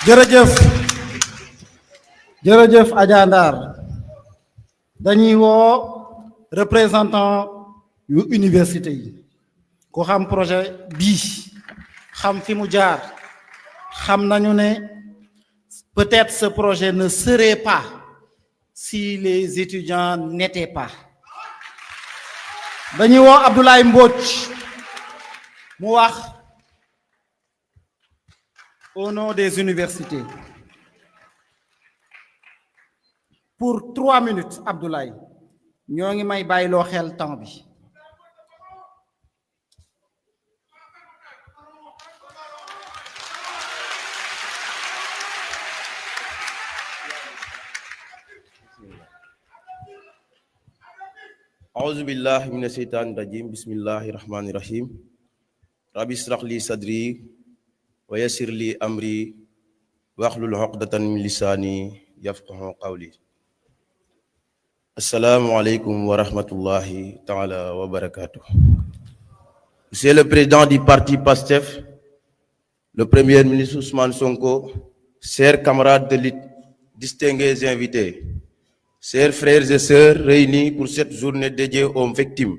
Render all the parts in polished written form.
jërëjëf jërëjëf Adja Ndar dañuy woo représentant yu université yi ku xam projet bii xam fi mu jaar xam nañu ne peut-être ce projet ne serait pas si les étudiants n'étaient pas dañuy woo Abdoulaye Mbodj mu wax au nom des universités pour 3 minutes Abdoulaye ñoo ngi may bàyyiloo xel temps bi أعوذ بالله من الشيطان الرجيم بسم الله الرحمن الرحيم ربي اشرح لي صدري ويسر لي أمري واحلل عقدة من لساني يفقهوا قولي السلام عليكم ورحمة الله تعالى وبركاته. Monsieur le président du parti PASTEF, le premier ministre Ousmane Sonko, chers camarades de lutte, distingués invités, chers frères et sœurs réunis pour cette journée dédiée aux victimes,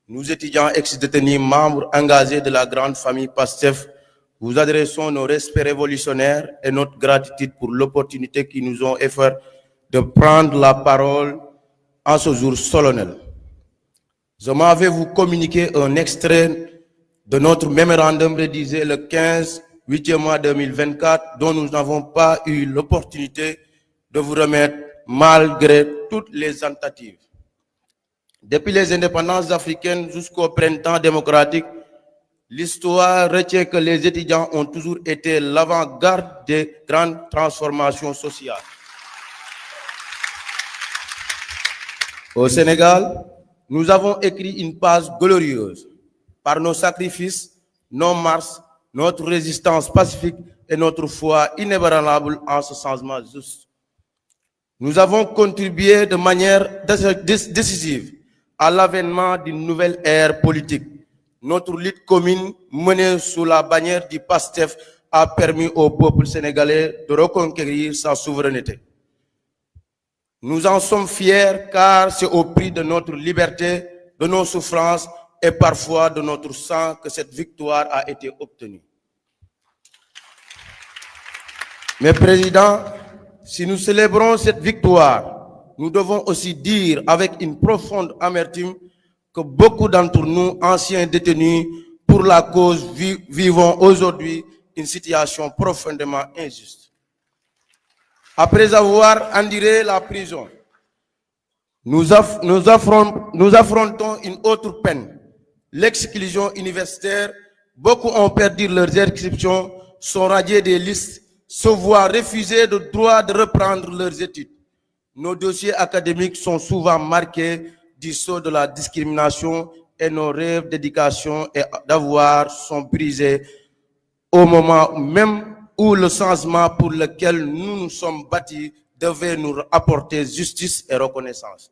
nous étudiants ex-détenus, membres engagés de la grande famille PASTEF, vous adressons nos respects révolutionnaires et notre gratitude pour l'opportunité qui nous ont offert de prendre la parole en ce jour solennel. Je m'en vais vous communiquer un extrait de notre mémorandum rédigé le 15/8 mois 2024 dont nous n'avons pas eu l'opportunité de vous remettre malgré toutes les tentatives. Depuis les indépendances africaines jusqu'au printemps démocratique, l'histoire retient que les étudiants ont toujours été l'avant-garde des grandes transformations sociales. Au Sénégal, nous avons écrit une page glorieuse par nos sacrifices, nos marches, notre résistance pacifique et notre foi inébranlable en ce changement juste. Nous avons contribué de manière décisive à l'avènement d'une nouvelle ère politique. Notre lutte commune menée sous la bannière du PASTEF a permis au peuple sénégalais de reconquérir sa souveraineté. Nous en sommes fiers car c'est au prix de notre liberté, de nos souffrances et parfois de notre sang que cette victoire a été obtenue. Mais Président, si nous célébrons cette victoire, nous devons aussi dire avec une profonde amertume que beaucoup d'entre nous, anciens détenus pour la cause, vivons aujourd'hui une situation profondément injuste. Après avoir enduré la prison, nous affrontons une autre peine, l'exclusion universitaire. Beaucoup ont perdu leurs inscriptions, sont radiés des listes, se voient refuser le droit de reprendre leurs études. Nos dossiers académiques sont souvent marqués du sceau de la discrimination et nos rêves d'éducation et d'avoir sont brisés au moment même où le changement pour lequel nous nous sommes bâtis devait nous apporter justice et reconnaissance.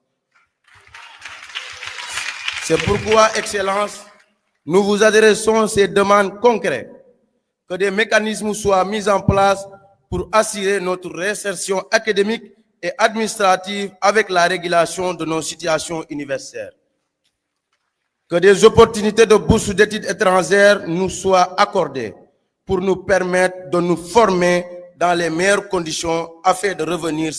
C'est pourquoi, Excellence, nous vous adressons ces demandes concrètes, que des mécanismes soient mis en place pour assurer notre réinsertion académique et administrative avec la régulation de nos situations universitaires. Que des opportunités de bourse d'études étrangères nous soient accordées pour nous permettre de nous former dans les meilleures conditions afin de revenir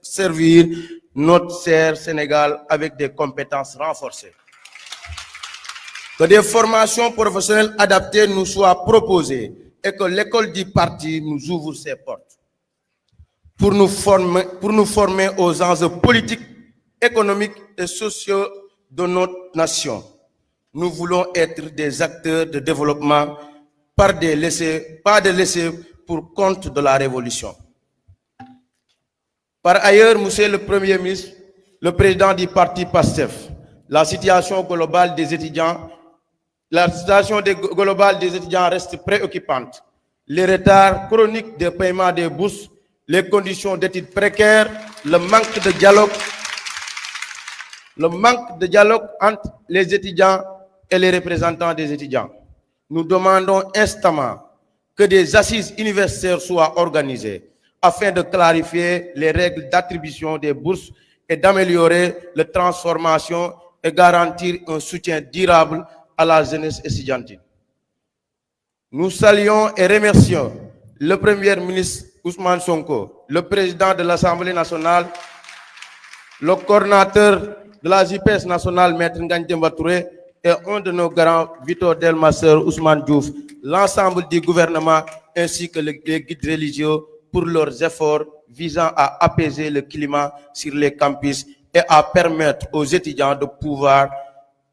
servir notre cher Sénégal avec des compétences renforcées. Que des formations professionnelles adaptées nous soient proposées et que l'école du parti nous ouvre ses portes. Pour nous former aux enjeux politiques, économiques et sociaux de notre nation. Nous voulons être des acteurs de développement pas des laissés pour compte de la révolution. Par ailleurs, Monsieur le Premier ministre, le président du parti PASTEF, la situation globale des étudiants reste préoccupante. Les retards chroniques de paiement des bourses, les conditions d'études précaires, le manque de dialogue entre les étudiants et les représentants des étudiants. Nous demandons instamment que des assises universitaires soient organisées afin de clarifier les règles d'attribution des bourses et d'améliorer la transformation et garantir un soutien durable à la jeunesse estudiantine. Nous saluons et remercions le Premier ministre Ousmane Sonko, le président de l'Assemblée nationale, le coordinateur de la JPS nationale, Maître Ngagne Demba Touré, et un de nos grands, Victor Delmasseur, Ousmane Diouf, l'ensemble du gouvernement ainsi que les guides religieux pour leurs efforts visant à apaiser le climat sur les campus et à permettre aux étudiants de pouvoir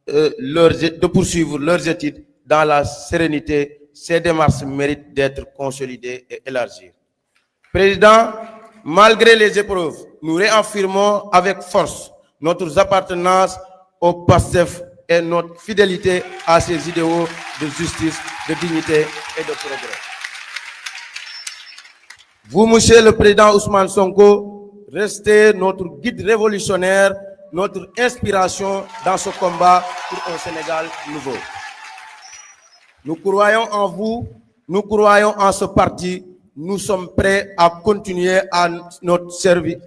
de poursuivre leurs études dans la sérénité. Ces démarches méritent d'être consolidées et élargies. Président, malgré les épreuves, nous réaffirmons avec force notre appartenance au PASTEF et notre fidélité à ses idéaux de justice, de dignité et de progrès. Vous, Monsieur le Président Ousmane Sonko, restez notre guide révolutionnaire, notre inspiration dans ce combat pour un Sénégal nouveau. Nous croyons en vous, nous croyons en ce parti, nous sommes prêts à continuer à servir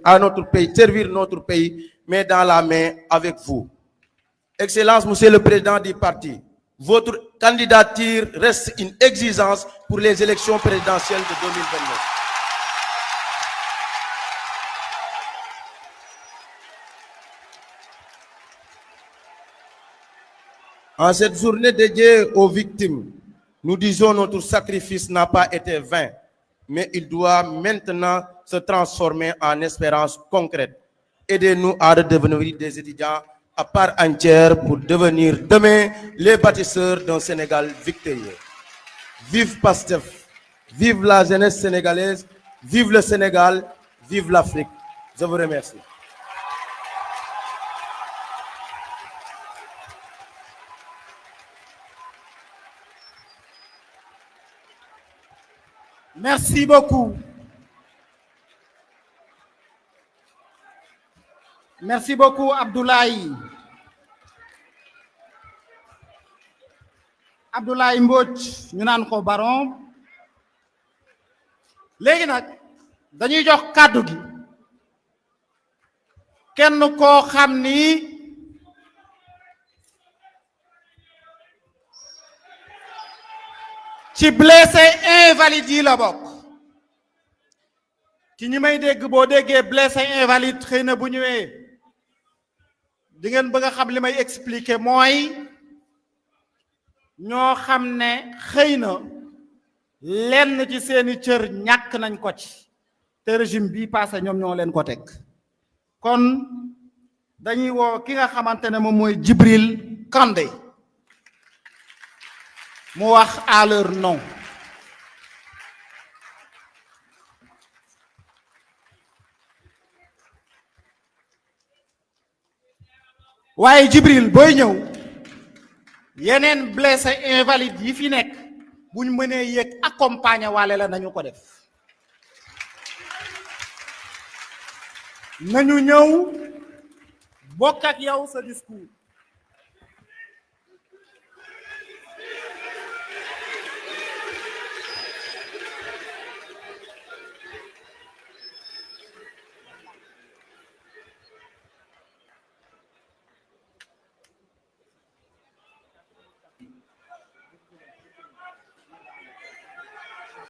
notre pays, mais dans la main avec vous. Excellence, Monsieur le Président du parti, votre candidature reste une exigence pour les élections présidentielles de 2029. En cette journée dédiée aux victimes, nous disons notre sacrifice n'a pas été vain, mais il doit maintenant se transformer en espérance concrète. Aidez-nous à redevenir des étudiants à part entière pour devenir demain les bâtisseurs d'un Sénégal victorieux. Vive PASTEF, vive la jeunesse sénégalaise, vive le Sénégal, vive l'Afrique. Je vous remercie. Merci beaucoup. Merci beaucoup, Abdoulaye. Abdoulaye Mbodj, ñu naan ko baron. Léegi nag dañuy jox kàddu gi kenn koo xam ni ci blessé invalide yi la bokk. ci ñi may dégg boo déggee blessé invalide xëy na bu ñëwee di ngeen bëgg a xam li may expliquer mooy ñoo xam ne xëy na lenn ci seeni cër ñàkk nañ ko ci te régime bii passé ñoom ñoo leen ko teg kon dañuy woo ki nga xamante ne moom mooy Djibril Kandé mu wax à leur nom. waaye Djibril booy ñëw yeneen blessé invalide yi fi nekk buñ mënee yéeg accompagner waale la nañu ko def nañu ñëw bokk ak yow sa discours